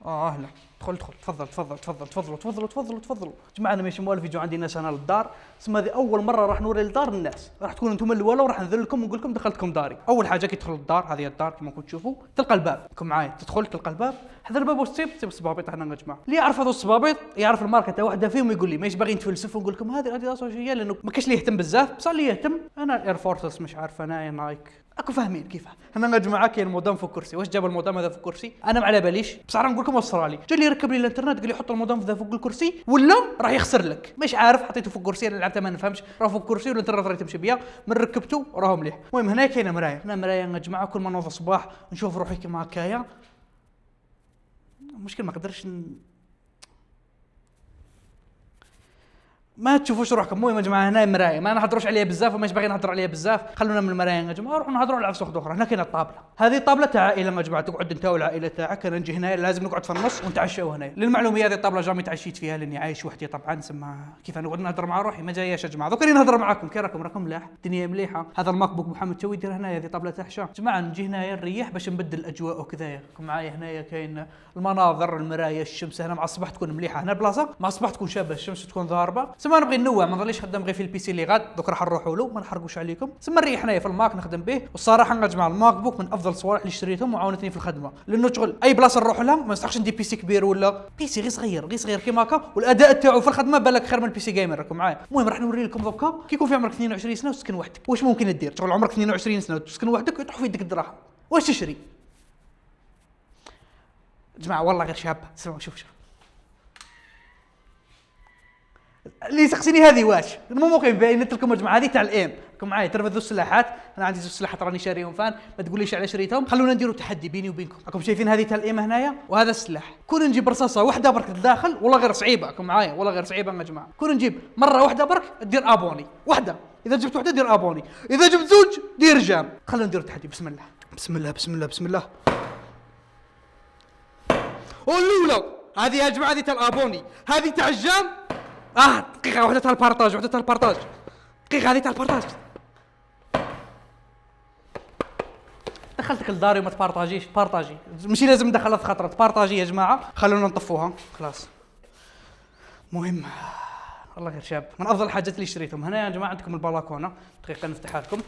اهلا. ادخل تفضل تفضل تفضل تفضلوا تفضلوا تفضلوا تفضلوا. جماعه انا ماشي موالف يجوا عندي ناس هنا للدار، ثم هذه اول مره راح نوري للدار الناس، راح تكونوا انتم الاولى وراح نذل لكم ونقول لكم دخلتكم داري. اول حاجه كي تدخل الدار، هذه الدار كما كنتم تشوفوا، تلقى الباب، كم معايا تدخل تلقى الباب، هذا الباب وتصيب الصبابيط هنا يا جماعه. اللي يعرف هذو الصبابيط يعرف الماركه تاع واحده فيهم، يقول لي ماش باغي نتفلسف ونقول لكم هذه اديداس واش هي، لانه ما كاش اللي يهتم بزاف، بصح اللي يهتم انا الاير فورسز مش عارف انا نايك، اكو فاهمين كيفاه. هنا يا جماعه كاين مودام فوق كرسي، واش جاب المودام هذا فوق كرسي؟ انا ما على باليش، بصح راح نقول لكم استرالي، جا لي يركب لي الانترنت قال لي حط المودام ذا فوق الكرسي ولا راح يخسر لك، مش عارف حطيته فوق كرسي، انا لعبتها ما نفهمش، راه فوق كرسي والانترنت راه تمشي بيا، من ركبته راهو مليح. المهم هنا كاينه مرايه، هنا مرايه يا جماعه، كل ما نوض الصباح نشوف روحي كيما هكايا، المشكل ما قدرش ما تشوفوش روحكم. المهم يا جماعه هنا مرايه، ما نهضروش عليها بزاف وماش باغي نهضر عليها بزاف، خلونا من المرايه يا جماعه، نروحوا نهضروا على عفسه اخرى. هنا كاينه الطابله، هذه طابله تاع عائله يا جماعه، تقعد انت والعائله تاعك، انا نجي هنا لازم نقعد في النص ونتعشوا هنا. للمعلوميه هذه الطابله جامي تعشيت فيها لاني عايش وحدي طبعا، سما كيف نقعد نهضر مع روحي ما جاياش يا جماعه، دوك راني نهضر معاكم كي راكم ملاح، الدنيا مليحه. هذا الماك بوك محمد شوي يدير هنايا، هذه طابله تاع هشام جماعه، نجي هنايا نريح باش نبدل الاجواء وكذايا. راكم معايا هنايا كاين المناظر، المرايه، الشمس هنا مع الصباح تكون مليحه، هنا بلاصه مع الصباح تكون شابه، الشمس تكون ضاربه، سما نبغي ننوع، ما نضليش خدام غير في البيسي اللي غاد، دوك راح نروحوا له ما نحرقوش عليكم، سما نريح هنايا في الماك نخدم به. والصراحه يا جماعه الماك بوك من افضل الصوالح اللي شريتهم وعاونتني في الخدمه، لانه شغل اي بلاصه نروح لها ما نستحقش ندي بيسي كبير ولا بيسي غير صغير كيما هكا، والاداء تاعو في الخدمه بالك خير من البيسي جيمر. راكم معايا. المهم راح نوري لكم دوكا كي يكون في عمرك 22 سنه وتسكن وحدك واش ممكن دير. شغل عمرك 22 سنه وتسكن وحدك ويطيح في يدك الدراهم، واش تشري جماعه؟ والله غير شابه. شوف اللي يسقسيني هذه واش ممكن بينت لكم يا جماعه، هذه تاع الام. راكم معايا ترى ذو السلاحات، انا عندي ذو السلاحات راني شاريهم فان، ما تقوليش على شريتهم، خلونا نديروا تحدي بيني وبينكم. راكم شايفين هذه تاع الام هنايا وهذا السلاح، كون نجيب رصاصه واحده برك الداخل والله غير صعيبه. راكم معايا والله غير صعيبه يا جماعه، كون نجيب مره واحده برك دير ابوني واحده، اذا جبت واحده دير ابوني، اذا جبت زوج دير جام. خلونا نديروا تحدي. بسم الله بسم الله بسم الله بسم الله. الاولى هذه يا جماعه، هذه تاع الابوني، هذه تاع الجام. دقيقة واحدة تاع البارطاج، دقيقة هذه تاع البارطاج. دخلتك لداري وما تبارطاجيش، بارطاجي ماشي لازم ندخلها في خطرة، بارطاجي يا جماعة. خلونا نطفوها خلاص. مهم والله غير شاب، من افضل الحاجات اللي اشتريتهم. هنا يا جماعة عندكم البلاكونة، دقيقة نفتحها لكم.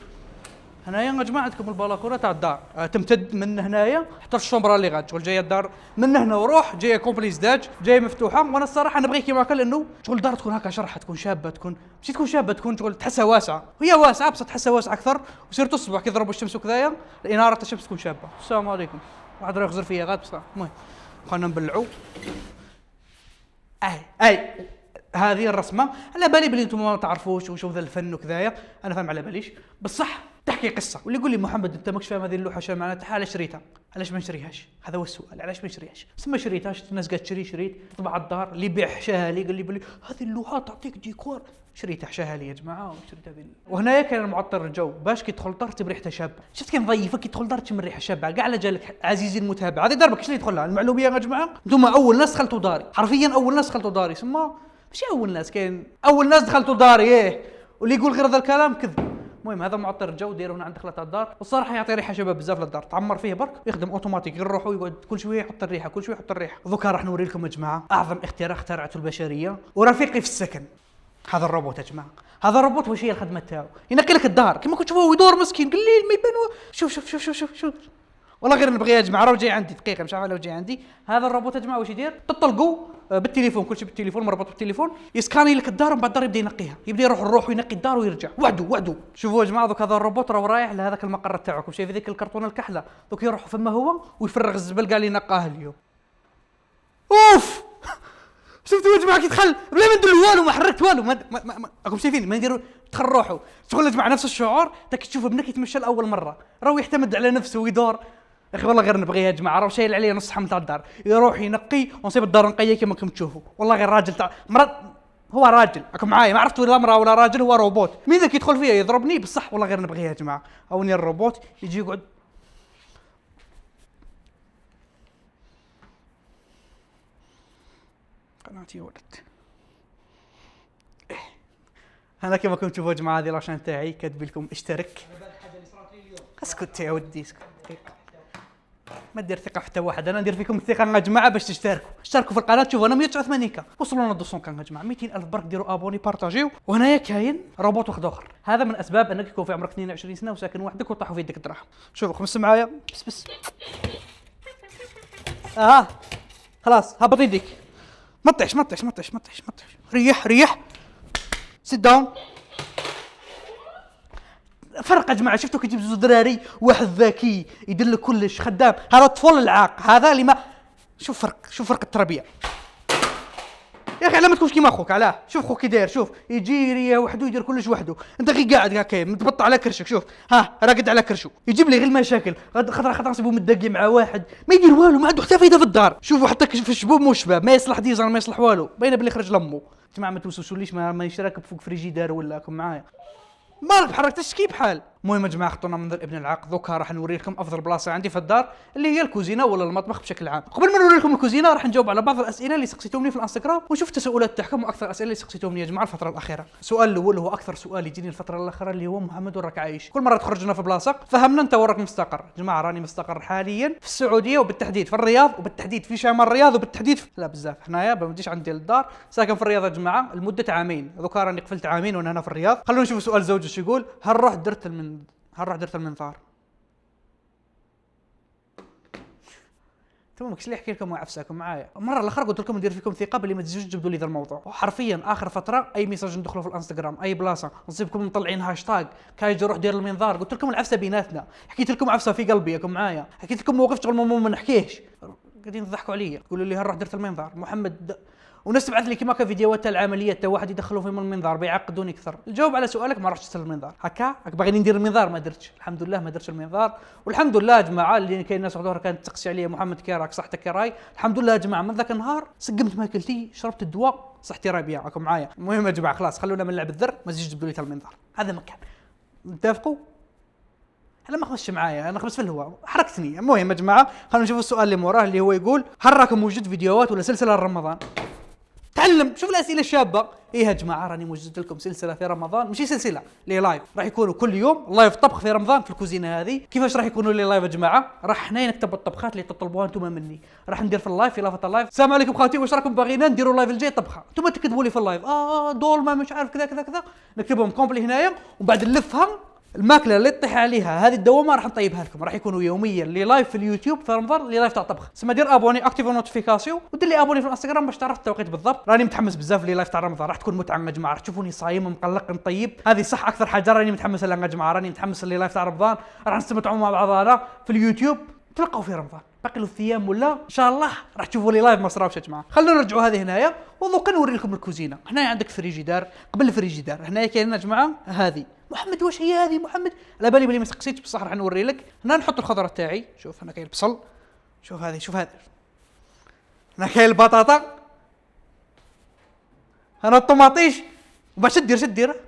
هنايا يا جماعه عندكم البلاكونه تاع الدار، تمتد من هنايا حتى الشومبرا اللي غاد، شغل جايه الدار من هنا وروح، جايه كومبلي زداج، جايه مفتوحه. وانا الصراحه نبغي كيما هكا، لانه شغل الدار تكون هكا شرحه، تكون شابه، تكون ماشي تكون شابه، تكون شغل تحسها واسعه، هي واسعه بس تحسها واسعه اكثر. وسيرتو الصبح كي يضربوا الشمس وكذايا، الاناره تاع الشمس تكون شابه. السلام عليكم. واحد راه يغزر فيا غاد بصح. المهم خلينا نبلعوا. اي هذه الرسمه على بالي بلي انتم ما تعرفوش وشو ذا الفن وكذايا، انا فاهم على باليش بصح تحكي قصه. واللي يقول لي محمد انت ماكش فاهم هذه اللوحه شو معناتها، علاش شريتها؟ علاش ما نشريهاش؟ هذا هو السؤال، علاش ما نشريهاش؟ ما شريتهاش، الناس قالت شريت طبع الدار، اللي يبيع حشاها لي قال لي بلي هذه اللوحه تعطيك ديكور، شريتها حشاها لي يا جماعه وشريت هذه. وهنايا كان المعطر الجو باش كي تدخل دار تبي ريحتها شابه، شفت كي نظيفك كي تدخل دار تشم ريحه شابه كاع على جالك عزيزي المتابع. هذه دربك ايش اللي يدخلها المعلوميه يا جماعه، انتم اول ناس دخلتوا داري، حرفيا اول ناس دخلتوا داري، ثم ماشي اول ناس، كاين اول ناس دخلتوا داري واللي يقول غير هذا الكلام كذب. المهم هذا معطر الجو ديروا هنا عند دخلة الدار، والصراحه يعطي ريحه شباب بزاف للدار، تعمر فيه برك يخدم اوتوماتيك، غير روحوا يقعد كل شويه يحط الريحه كل شويه يحط الريحه. دوكا راح نوري لكم يا جماعه اعظم اختراع اخترعته البشريه ورفيقي في السكن، هذا الروبوت يا جماعه. هذا الروبوت واش هي الخدمه تاعو؟ ينقي لك الدار كما كنت تشوفوه يدور مسكين قليل ما يبان. شوف والله غير نبغي يا جماعه، راه جاي عندي دقيقه مش عارف لو جاي عندي. هذا الروبوت يا جماعه واش يدير؟ تطلقوا بالتليفون، كل شيء بالتليفون، مربوط بالتليفون، يسكاني لك الدار ومن بعد الدار يبدا ينقيها، يبدا يروح وينقي الدار ويرجع وحده. شوفوا يا جماعه دوك هذا الروبوت راه رايح لهذاك المقر تاعكم، شايف ذيك الكرتونه الكحله، دوك يروح فما هو ويفرغ الزبل قال لي نقاه اليوم. اوف شفتوا يا جماعه كي دخل بلا ما ندير والو، ما حركت والو، راكم شايفين ما نديروا، دخل روحه شغل يا جماعه نفس الشعور تاك تشوف ابنك يتمشى لاول مره، راه يعتمد على نفسه ويدور. اخي والله غير نبغي يا جماعه، راه شايل عليه نص حمل تاع الدار، يروح ينقي ونصيب الدار نقيه كما راكم تشوفوا. والله غير راجل تاع مرض، هو راجل راكم معايا، ما عرفت ولا امراه ولا راجل، هو روبوت. مين ذاك يدخل فيا يضربني بصح. والله غير نبغي يا جماعه، اوني الروبوت يجي يقعد قناتي يا ولد. انا كما كنتم تشوفوا يا جماعه هذه لاشين تاعي كاتب لكم اشترك. اسكت يا ودي اسكت. ما ندير ثقه حتى واحد، انا ندير فيكم الثقه يا جماعه باش اشتركوا في القناه. شوفوا انا 189 كا وصلوا لنا 200 كا يا جماعه، 200,000 برك ديروا ابوني بارطاجيو. وهنايا كاين روبوت واحد اخر، هذا من اسباب انك يكون في عمرك 22 سنه وساكن وحدك وطاحوا في يدك الدراهم. شوفوا خمس معايا بس خلاص هبط يديك، ما تطيحش ريح سيت داون. فرق يا جماعه، شفتوا كي تجيب زوج دراري، واحد ذكي يدير لك كلش خدام، هذا الطفل العاق هذا اللي ما شوف فرق التربيه يا اخي. علاه ما تكونش كيما اخوك؟ علاه شوف خوك كي داير، شوف يجي يريا وحده يدير كلش وحده، انت غير قاعد هكا متبطع على كرشك، شوف راقد على كرشو، يجيب لي غير المشاكل. خاطر نصيبو متدقي مع واحد ما يدير والو، ما عنده حتى فايده في الدار. شوفوا حتى في الشباب مو شباب، ما يصلح ديزاين ما يصلح والو، باينه بلي خرج لامو. يا جماعه ما توسوسوليش، ما يشراكب فوق فريجيدار ولا راكم معايا، مالك حركتش كيف حال. المهم يا جماعه خطونا منظر ابن العاق. دوكا راح نوري لكم افضل بلاصه عندي في الدار اللي هي الكوزينه ولا المطبخ بشكل عام. قبل ما نوري لكم الكوزينه راح نجاوب على بعض الاسئله اللي سقسيتوني في الانستغرام ونشوف التساؤلات تاعكم واكثر الاسئله اللي سقسيتوني يا جماعه الفتره الاخيره. السؤال الاول هو اكثر سؤال يجيني الفتره الاخيره اللي هو محمد وراك عايش؟ كل مره تخرجنا في بلاصه فهمنا انت وراك مستقر. يا جماعه راني مستقر حاليا في السعوديه وبالتحديد في الرياض وبالتحديد في شمال الرياض وبالتحديد لا بزاف حنايا ما نجيش عندي للدار، ساكن في الرياض يا جماعه لمده عامين. دوكا راني قفلت عامين وانا هنا في الرياض. خلونا نشوف سؤال زوج ايش يقول. هل رحت درت المنظار؟ تمام كش اللي احكي لكم وعفساكم معايا. المره الاخرى قلت لكم ندير فيكم ثقه بلي ما تجوش تجبدوا لي ذا الموضوع، وحرفيا اخر فتره اي ميساج ندخلوا في الانستغرام اي بلاصه نصيبكم مطلعين هاشتاج كايجي روح دير المنظار. قلت لكم العفسه بيناتنا، حكيت لكم عفسه في قلبي ياكم معايا، حكيت لكم موقف شغل ما نحكيهش، قاعدين تضحكوا عليا تقولوا لي هل روح درت المنظار محمد وناس تبعث لي كيما فيديوهات تاع العمليات تاع واحد يدخلوا فيهم المنظار بيعقدوني اكثر. الجواب على سؤالك ما رحتش المنظار، هكا باغيني ندير المنظار ما درتش، الحمد لله ما درتش المنظار. والحمد لله يا جماعه اللي كاين ناس وحدها كانت تقسي عليا محمد كي راك صحتك كي راي. الحمد لله يا جماعه من ذاك النهار سقمت ماكلتي شربت الدواء صحتي راي راكم معايا. المهم يا جماعه خلاص خلونا من لعب الذر، ما تجيش تجبدوا لي المنظار، هذا مكان نتفقوا. انا ما خمسش معايا، انا خمس في الهواء حركتني. المهم يا جماعه خلونا نشوف السؤال اللي موراه اللي هو يقول هل راكم موجود فيديوهات ولا سلسله رمضان؟ تعلم شوف الاسئله الشابه. ايه يا جماعه راني موجد لكم سلسله في رمضان، ماشي سلسله لي لايف، راح يكونوا كل يوم لايف طبخ في رمضان في الكوزينه هذه. كيفاش راح يكونوا لي لايف يا جماعه؟ راح حنايا نكتب الطبخات اللي تطلبوها انتم مني، راح ندير في اللايف في لافه اللايف السلام عليكم خالتي واش راكم باغيين نديروا اللايف الجاي طبخه، انتم تكتبوا لي في اللايف دولمه مش عارف كذا كذا كذا، نكتبهم كومبلي هنايا وبعد نلفها الماكله اللي تطيح عليها هذه الدوامه راح نطيبها لكم. راح يكونوا يوميا لي لايف في اليوتيوب في رمضان لي لايف تاع طبخ. سما دير ابوني اكتيف نوتيفيكاسيون ودير لي ابوني في الانستغرام باش تعرف التوقيت بالضبط. راني متحمس بزاف لي لايف تاع رمضان، راح تكون متعه يا جماعه، راح تشوفوني صايم مقلق نطيب. هذه صح اكثر حاجه راني متحمس لها يا جماعه، راني متحمس لي لايف تاع رمضان، راح نستمتعوا مع بعضنا في اليوتيوب. تلقاو في رمضان باقي له ايام ولا ان شاء الله راح تشوفوا لي لايف ما صراوش يا جماعه. خلونا نرجعوا هذه هنايا ودوكا نوري لكم الكوزينه. هنايا عندك فريجيدار، قبل الفريجيدار هنايا كاين يا جماعه هذه. محمد واش هي هذه محمد؟ على بالي بلي ما سقسيتش بصح راح نوري لك. هنا نحط الخضره تاعي، شوف هنا كاين البصل، شوف هذه شوف هذا، هنا كاين البطاطا، هنا الطماطيش، وباش دير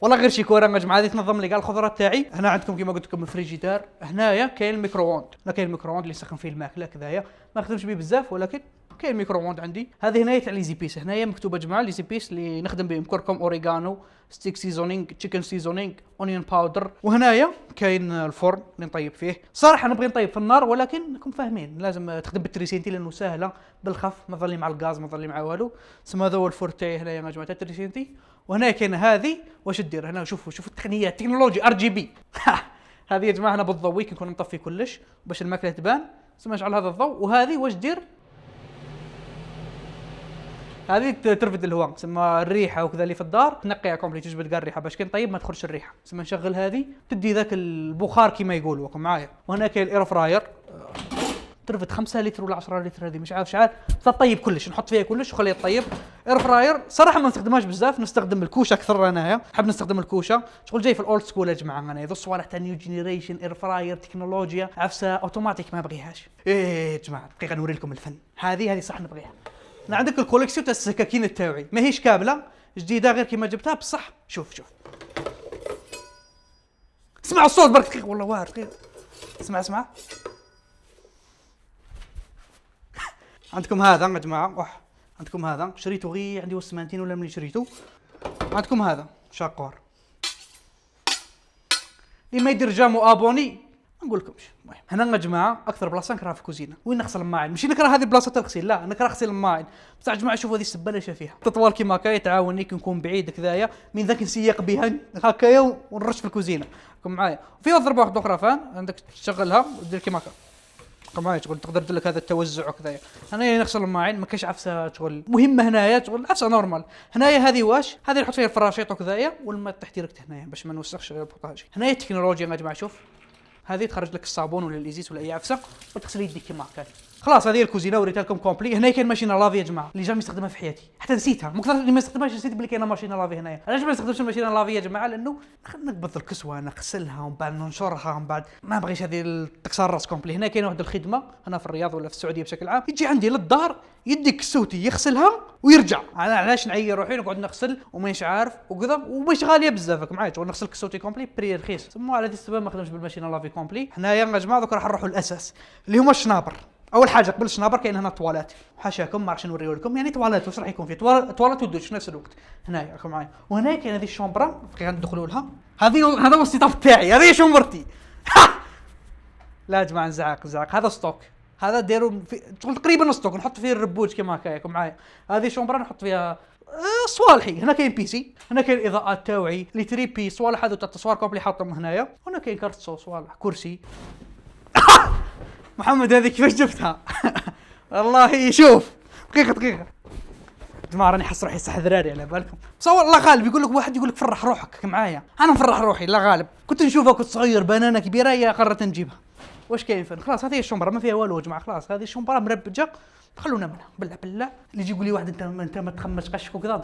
والله غير شي كوره يا جماعه. هذه تنظم لي كاع الخضرات تاعي. هنا عندكم كيما قلت لكم الفريجيدار، هنايا كاين الميكرووند، هنا كاين الميكرووند اللي يسخن فيه الماكله كذايا، ما نخدمش به بزاف ولكن كاين ميكرووند عندي. هذه هنايا تاع ليزي بيس، هنايا مكتوبه يا جماعه ليزي بيس اللي نخدم بهم كركم اوريغانو ستيك سيزونينغ تشيكن سيزونينغ اونيون باودر. وهنايا كاين الفرن اللي نطيب فيه. صراحه نبغي نطيب في النار ولكن راكم فاهمين لازم تخدم بالتريسينتي لانه سهله بالخف، ما ظلي مع الغاز ما ظلي مع والو. سما هذا هو الفرن تاعي هنايا يا جماعه التريسينتي. وهنا كاين هذه واش دير هنا، شوفوا التقنيات التكنولوجيا ار جي بي. هذه يا جماعه هنا بالضوء كي نكون نطفي كلش باش الماكله تبان، سما نشعل هذا الضوء. وهذه واش دير، هذه ترفد الهواء سما الريحه وكذا اللي في الدار تنقيها كومبلي، تجبد كاع الريحه باش كي نطيب ما تخرجش الريحه. سما نشغل هذه تدي ذاك البخار كما يقولوا راكم معايا. وهنا كاين الاير فراير ترفد 5 لتر ولا 10 لتر، هذه مش عارف شحال تطيب كلش، نحط فيها كلش وخليها تطيب. اير فراير صراحه ما نستخدمهاش بزاف، نستخدم الكوشه اكثر. انايا نحب نستخدم الكوشه، شغل جاي في الاولد سكول يا جماعه. انا ذو الصوالح تاع نيو جينيريشن اير فراير تكنولوجيا عفسه اوتوماتيك ما بغيهاش. ايه يا جماعه دقيقه نوري لكم الفن. هذه صح نبغيها. انا عندك الكوليكسيون تاع السكاكين التاوعي، ماهيش كامله جديده غير كيما جبتها بصح. شوف اسمع الصوت برك دقيقه والله واعر دقيقه. اسمع عندكم هذا يا جماعه، عندكم هذا شريته غير عندي وسمانتين ولا ملي شريته. عندكم هذا شاقور، اللي ما يدير جامو ابوني ما نقول لكمش. المهم هنا يا جماعه اكثر بلاصه نكرهها في الكوزينه وين نغسل الماعن، ماشي نكره هذه بلاصه الغسيل، لا نكره غسيل الماعن. بصح يا جماعه شوفوا هذه السبانه ايش فيها، تطوال كيما هكا تعاوني كي نكون بعيد كذايا من ذاك نسيق بها هكايا ونرش في الكوزينه. راكم معايا. وفي ضربه واحده اخرى فان عندك تشغلها ودير كيما هكا معايا شغل تقدر تدير لك هذا التوزع وكذايا. هنايا نغسل الماعن ما كاينش عفسه شغل مهمه هنايا شغل عفسه نورمال. هنايا هذه واش هذه نحط فيها الفراشيط وكذايا والماء تحت ديريكت هنايا باش ما نوسخش البوطاجي. هنايا التكنولوجيا يا جماعه شوف هذه تخرج لك الصابون ولا الازيز ولا اي عفسه وتغسل يديك كما هكا. خلاص هذه الكوزينه وريتها لكم كومبلي. هنا كاين ماشينه لافي يا جماعه اللي جا نستخدمها في حياتي حتى نسيتها مقدر اللي ما استخدمهاش نسيت بلي كاينه ماشينه لافي هنايا. علاش ما نستخدمش الماشينه لافي يا جماعه؟ لانه نقبض الكسوه نغسلها ومن بعد ننشرها ومن بعد ما بغيش هذه تكسر راس كومبلي. هنا كاينه واحده الخدمه هنا في الرياض ولا في السعوديه بشكل عام يجي عندي للدار يديك كسوتي يغسلها ويرجع. انا علاش نعير روحي نقعد نغسل ومانيش عارف وكذا ومش غاليه بزاف معايا شغل نغسل كسوتي كومبلي بري رخيص. تما على هذا السبب ما خدمش بالماشينه لافي كومبلي. هنايا يا جماعه دوك راح نروحوا للاساس اللي هما الشنابر. اول حاجه قبل الشنابر كاين هنا طوالات حاشاكم ما راحش نوريه لكم يعني طوالات واش راح يكون فيه طوالات ودوش في نفس الوقت. هنايا راكم معايا. وهنا كاين هذه الشومبرا غندخلوا لها هذا هو السيت تاعي هذه شومبرتي. لا يا جماعه نزعق هذا ستوك هذا ديروا تقريبا ستوك نحط فيه الربوج كما هكا راكم معايا. هذه شومبرا نحط فيها صوالحي. هنا كاين بيسي هنا كاين اضاءات تاوعي لي تريبي صوالح هذو تاع التصوير كومبلي حاطهم هنايا. هنا كاين كارت صوالح كرسي. محمد هذه كيفاش جبتها؟ والله شوف دقيقة جماعة راني حس روحي صح ذراري على بالكم. تصور الله غالب يقول لك واحد يقول لك فرح روحك معايا انا نفرح روحي. الله غالب كنت نشوفها كنت صغير بنانة كبيرة يا قررت نجيبها. واش كاين فين؟ خلاص هذه الشومبرا ما فيها والو يا جماعة. خلاص هذه الشومبرا مربجة خلونا منها بالله. اللي يجي يقول لي واحد انت ما تخمش قشك وكذا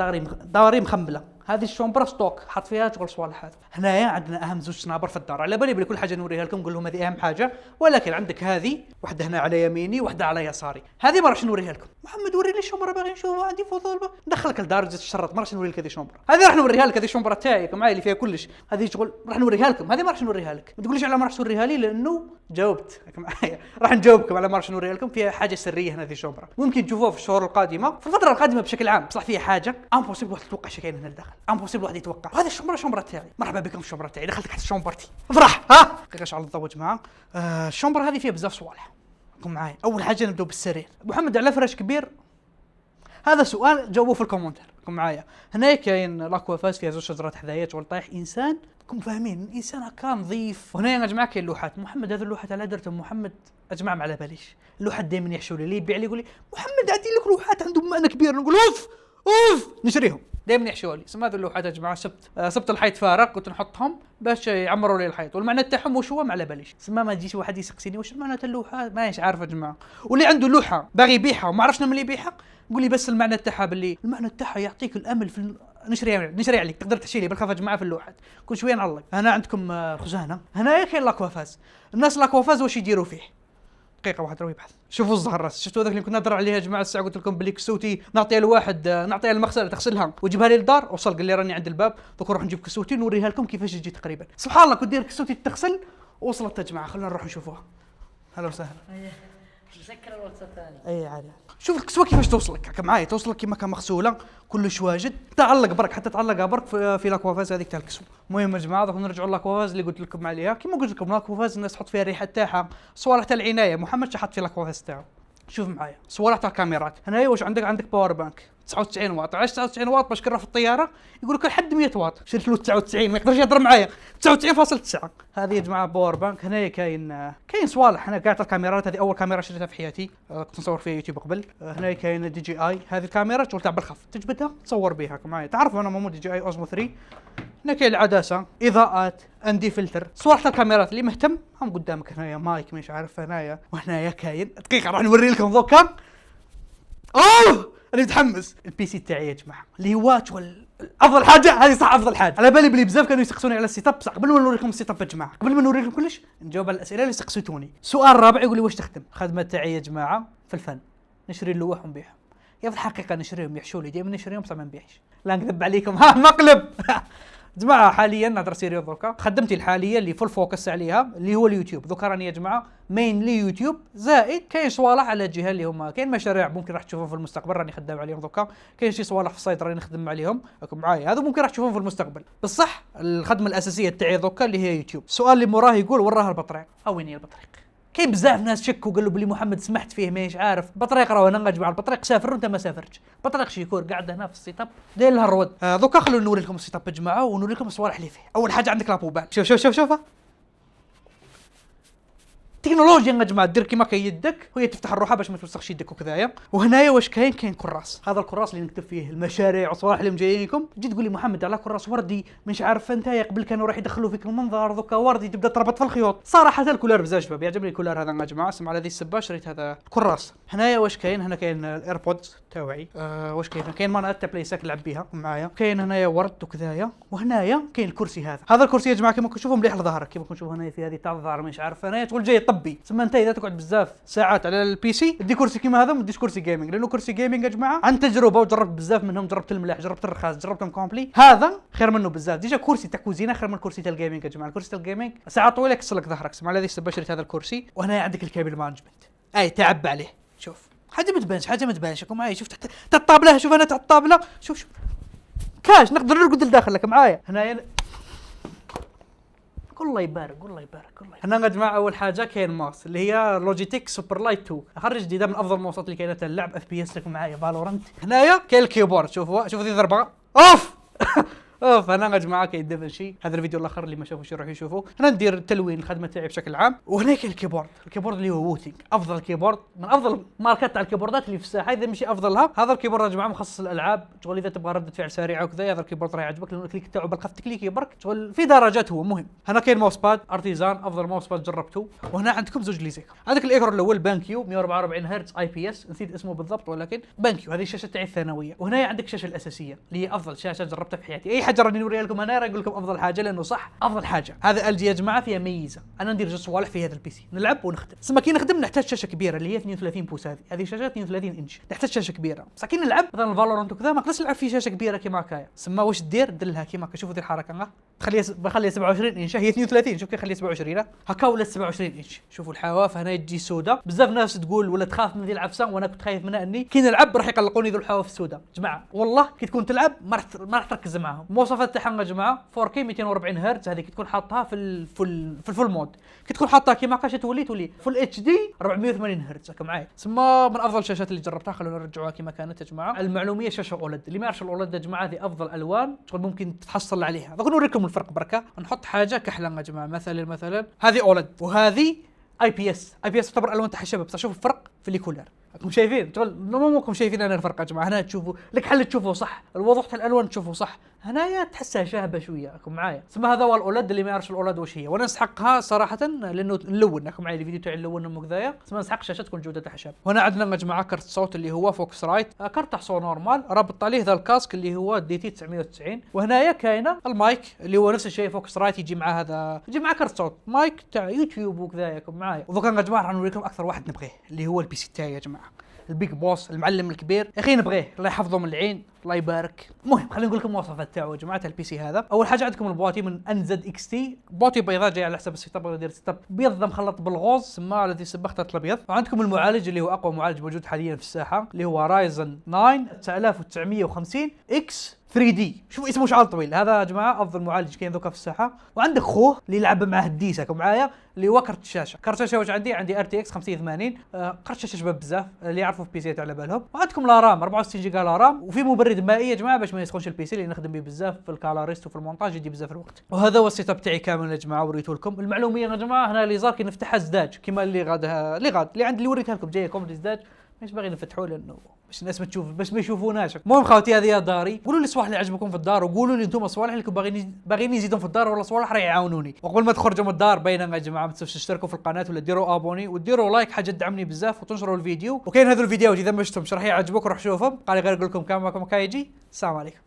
داري مخمبله. هذه الشومبرا ستوك حط فيها شغل صوالح. هذا هنايا عندنا اهم زوج سنابر في الدار على بالي بلي كل حاجه نوريها لكم نقول لهم هذه اهم حاجه ولكن عندك هذه واحده هنا على يميني واحده على يساري. هذه ما راحش نوريها لكم. محمد وري لي الشومبرا باغي نشوفها عندي فضول ندخلك لدرجه الشرط ما راحش نوري لك هذه الشومبرا. هذه راح نوريها لك هذه الشومبرا تاعي معايا اللي فيها كلش. هذه شغل راح نوريها لكم. هذه ما راحش نوريها لك ما تقوليش على ما راحش نوريها لي لانه جاوبت معايا. راح نجاوبكم على ما راحش نوريها لكم. فيها حاجه سريه هنا هذه الشومبرا ممكن تشوفوها في الشهور القادمه في الفتره القادمه بشكل عام. بصح فيها حاجه امبوسيبل واحد يتوقع شي كاين هنا لداخل امبوسيبل واحد يتوقع. وهذه الشومبرا تاعي. مرحبا بكم في الشومبرا تاعي. دخلت تحت شومبرتي افرح ها دقيقه على الضوء يا جماعه. الشومبرا هذه فيها بزاف صوالح. قوم معايا. اول حاجه نبداو بالسرير. محمد على فراش كبير هذا سؤال جاوبوه في الكومنتر. قوم معايا. هنا كاين لاكوافاز فيها زوج شجرات حذايا شغل طايح انسان كم فاهمين انسان هكا نظيف. وهنا يا جماعه كاين لوحات. محمد هذه اللوحات على درتهم محمد يا جماعه ما على باليش. اللوحات دائما يحشوا لي يبيع لي يقول لي محمد عندي لك لوحات عندهم معنى كبير نقول اوف نشريهم دائما يحشوا لي. سما هذه اللوحات يا جماعه سبت الحيط فارغ كنت نحطهم باش يعمروا لي الحيط والمعنى تاعهم واش هو ما على باليش. سما ما تجيش واحد يسقسيني واش معنى اللوحات مانيش عارف يا جماعه. واللي عنده لوحه باغي يبيعها وما عرفش من يبيعها قول لي بس المعنى تاعها باللي المعنى تاعها يعطيك الامل في نشري عليك تقدر تحشي لي بالخفه يا جماعه في اللوحات كل شويه نعلق. هنا عندكم خزانه. هنا كاين لاكوافاز. الناس لاكوافاز واش يديروا فيه؟ دقيقه واحد راه يبحث. شوفوا الزهر راس شفتوا هذاك اللي كنا نهضر عليه يا جماعه الساعه قلت لكم بلي كسوتي نعطيها لواحد نعطيها للمغسله تغسلها وتجيبها لي للدار. وصل قال لي راني عند الباب دوك نروح نجيب كسوتي نوريها لكم كيفاش تجي تقريبا. سبحان الله كنت دير كسوتي تغسل وصلت يا جماعه. خلينا نروح نشوفوها. هلا وسهلا. سكر الواتس الثاني. اي عادي. شوف الكسوه كيفاش توصلك معايا توصلك كيما كان مغسوله كلش واجد. تعلق برك حتى تعلقها برك في لاكوافاز هذيك تاع الكسوه. المهم يا جماعه دوك نرجعوا لاكوافاز اللي قلت لكم عليها. كيما قلت لكم لاكوافاز الناس تحط فيها الريحه تاعها صوالح تاع العنايه. محمد شحط في لاكوافاز تاعو. شوف معايا صوالح تاع الكاميرات. هنايا واش عندك باور بانك 99 واط. علاش 99 واط؟ باش كنروح في الطياره يقول لك لحد 100 واط. شريت له 99 ما يقدرش يهضر معايا 99.9. هذه يا جماعه باور بانك. هنايا كاين صوالح. هنا كاع الكاميرات. هذه اول كاميرا شريتها في حياتي كنت نصور فيها يوتيوب قبل. هنايا كاين دي جي اي. هذه الكاميرا تشغل تاع بالخف تجبدها تصور بها معايا. تعرفوا انا مو دي جي اي اوزمو 3. هنا كاين العدسه اضاءات اندي فلتر. صوالح الكاميرات اللي مهتم هم قدامك. هنايا مايك مش عارف. هنايا وهنايا كاين دقيقه راح نوري لكم ذوك. انا متحمس. البي سي تاعي يا جماعه اللي هو شغل افضل حاجه. هذه صح افضل حاجه. على بالي بلي بزاف كانوا يسقسوني على السيت اب. بصح قبل ما نوري لكم السيت اب يا جماعه قبل ما نوري لكم كلش نجاوب على الاسئله اللي سقسيتوني. سؤال رابع يقول لي واش تخدم؟ الخدمه تاعي يا جماعه في الفن. نشري اللوح ونبيعهم. يا في الحقيقه نشريهم يحشوا لي دائما نشريهم بصح ما نبيعش. لا نكذب عليكم ها مقلب. جماعه حاليا نهضر سيريو دوكا خدمتي الحاليه اللي فول فوكس عليها اللي هو اليوتيوب. دوكا راني يا جماعه مين لي يوتيوب، زائد كاين صوالح على الجهه اللي هما كاين مشاريع ممكن راح تشوفهم في المستقبل راني خدام عليهم. دوكا كاين شي صوالح في السايت راني نخدم عليهم راكم معايا، هذو ممكن راح تشوفهم في المستقبل. بصح الخدمه الاساسيه تاعي دوكا اللي هي يوتيوب. السؤال اللي موراه يقول وراه البطريق، وين هي البطريق؟ كاين بزاف ناس شكوا قالوا بلي محمد سمحت فيه ماهيش عارف. بطريق راه انا نجمع البطريق سافر وانت ما سافرتش. بطريق شيكور قاعد هنا في السيت اب داير لها الرود. دوكا خلونا نوري لكم السيت اب يا جماعه ونوري لكم الصوالح اللي فيه. اول حاجه عندك لابوبال، شوف تكنولوجيا يا جماعه دير كيما كاين يدك وهي تفتح الروحه باش ما توسخش يدك وكذايا. وهنايا واش كاين كراس، هذا الكراس اللي نكتب فيه المشاريع والصوالح اللي مجايينكم. تجي تقول لي محمد على كراس وردي مش عارف انت قبل كانوا راح يدخلوا فيك المنظر دوكا وردي تبدا تربط في الخيوط. صراحه الكولار بزاف شباب يعجبني الكولار هذا يا جماعه. اسمع على هذه السبه شريت هذا الكراس. هنايا واش كاين، هنا كاين الايربودز تاوعي. واش كاين مانات تاع بلاي ستيشن نلعب بها معايا. كاين هنايا ورد وكذايا. وهنايا كاين الكرسي هذا الكرسي يا جماعه كيما تشوفوا مليح لظهرك، كيما تشوفوا هنايا في هذه تاع الظهر مش عارف انا تقول جاي طبي. تسمى انت اذا تقعد بزاف ساعات على البي سي دي كرسي كيما هذا، ما تديش كرسي جيمنج، لانه كرسي جيمنج يا جماعه عن تجربه وجربت بزاف منهم. جربت الملاح، جربت الرخاص، جربتهم كومبلي. هذا خير منه بزاف. ديجا كرسي تاع كوزينه خير من كرسي تاع الجيمنج يا جماعه. الكرسي تاع الجيمنج ساعات طويله يكسر لك ظهرك. اسمع على هذه السبه شريت هذا الكرسي. وهنا عندك الكابل مانجمنت اي تعب عليه. شوف حاجه ما تبانش راكم معايا. شوف تحت الطابله، شوف انا تحت الطابله شوف كاش نقدر نرقد لداخل لك معايا. هنايا الله يبارك. هنا يا جماعه اول حاجه كاين ماوس اللي هي لوجيتيك سوبر لايت 2، خرج جديده من افضل المواصفات اللي كاينه اللعب اف بي اس لكم معايا فالورانت. هنايا كاين الكيبورد، شوفوا ذي ضربه اوف هنا يا جماعه كاين دافنشي. هذا الفيديو الاخر اللي ما شافوش يروحوا يشوفوا. هنا ندير تلوين الخدمه تاعي بشكل عام. وهنا كاين الكيبورد اللي هو ووتينج، افضل كيبورد من افضل ماركات تاع الكيبوردات اللي في الساحه، اذا ماشي افضلها. هذا الكيبورد يا جماعه مخصص للالعاب، شغل اذا تبغى رده فعل سريعه وكذا هذا الكيبورد راح يعجبك، لانه الكليك تاعو بالخف تكليكي برك شغل في درجات هو مهم. هنا كاين ماوس باد ارتيزان، افضل ماوس باد جربته. وهنا عندكم زوج ليزيك. عندك الايكرو الاول بانكيو 144 هرتز اي بي اس، نسيت اسمه بالضبط ولكن بانكيو. هذه الشاشه تاعي الثانويه. وهنا عندك الشاشه الاساسيه اللي هي افضل شاشه جربتها في حياتي. اي حاجه راني نوريها لكم انا اقول لكم افضل حاجه لانه صح افضل حاجه. هذا ال جي يا جماعه فيها ميزه، انا ندير جوج صوالح في هذا البي سي نلعب ونخدم. سما كي نخدم نحتاج شاشه كبيره اللي هي 32 بوصه. هذه شاشه 32 انش، نحتاج شاشه كبيره. بصح كي نلعب مثلا فالورانت وكذا ما نقدرش نلعب في شاشه كبيره كيما هكايا. سما واش دير لها كيما كشوفوا دي الحركه بخليها 27 انش. هي 32 شوف كي خليها 27 هكا ولا 27 انش. شوفوا الحواف هنا تجي سوداء. بزاف ناس تقول ولا تخاف من ذي العفسه، وانا كنت خايف منها اني كي نلعب راح يقلقوني ذو الحواف السوداء. جماعه والله كي تكون تلعب ما راح تركز معاهم. المواصفات تاعها يا جماعه 4K 240 هرتز، هذه كي تكون حاطها في الفول مود. كي تكون حاطها كيما هكا تولي فول اتش دي 480 هرتز هكا معايا. سما من افضل الشاشات اللي جربتها. خلونا نرجعوها كيما كانت يا جماعه. المعلوميه شاشه اولد، اللي ما يعرفش الاولد يا جماعه هذه افضل الوان شغل ممكن تتحصل عليها. بغيت نوريكم الفرق بركه. نحط حاجه كحله يا جماعه، مثلا هذه اولد وهذه اي بي اس تعتبر الوان تاع الشباب. بس شوفوا الفرق في الكولر راكم شايفين ممكن شايفين انا الفرق يا جماعه. هنا تشوفوا لك حل تشوفوا صح، الوضوح تاع الالوان تشوفوا صح. هنايا تحسها شاهبه شويه راكم معايا. ثم هذا هو الاولد. اللي ما يعرفش الاولد واش هي، وانا نسحقها صراحه لانه نلون راكم معايا الفيديو تاعي نلون وكذايا. ثم نسحق شاشه تكون جوده تاعها شابه. وهنا عندنا يا جماعه كرت صوت اللي هو فوكس رايت، كرت تاع صوت نورمال رابط عليه ذا الكاسك اللي هو دي تي 990. وهنايا كاينه المايك اللي هو نفس الشيء فوكس رايت، يجي مع هذا يجي مع كرت صوت مايك تاع يوتيوب وكذايا راكم معايا. ودوكا يا جماعه راح نوريكم اكثر واحد نبغيه اللي هو البي سي تاعي يا جماعه، البيج بوس المعلم الكبير يا اخي نبغيه. الله يحفظه من العين الله يبارك. المهم خلينا نقول لكم المواصفات تاعو يا جماعه البي سي هذا. اول حاجه عندكم البواتي من انزد اكس تي، بواتي بيضاء جاي على حسب السيت اب. ندير سيت اب بيض مخلط بالغوز سما على ذي سبه اخترت الابيض. وعندكم المعالج اللي هو اقوى معالج موجود حاليا في الساحه اللي هو رايزن 9 9950 اكس 3 دي. شوفوا اسمه شعار طويل. هذا يا جماعه افضل معالج كاين ذوكا في الساحه. وعندك خوه اللي يلعب معاه الديسه راكم معايا اللي هو كرت الشاشه. كرت الشاشه واش عندي ار تي اكس 5080. كرت الشاشه شباب بزاف اللي يعرفوا في بي سي على بالهم. وعندكم لا رام 64 جيجا لا رام، وفي مبرد مائي يا جماعه باش ما يسخنش البي سي اللي نخدم به بزاف في الكالاريست وفي المونتاج يدي بزاف الوقت. وهذا هو السيت اب تاعي كامل يا جماعه وريته لكم. المعلوميه يا جماعه هنا اللي زار كي نفتحها زداج كيما اللي عند اللي وريتها لكم جايه كومنت زداج مش باغي نفتحوه لانه باش الناس ما تشوف باش ما يشوفوناش. المهم خوتي هذه داري، قولوا لي الصوالح اللي عجبكم في الدار، وقولوا لي انتم الصوالح اللي باغيين يزيدون في الدار ولا صوالح راح يعاونوني. وقبل ما تخرجوا من الدار باينه يا جماعه ما تنسوش تشتركوا في القناه ولا ديروا ابوني وديروا لايك حاجه تدعمني بزاف وتنشروا الفيديو. وكاين هذو الفيديوهات اذا ما شفتهمش راح يعجبوك روح شوفهم. قال غير نقول لكم كان معكم كايجي. السلام عليكم.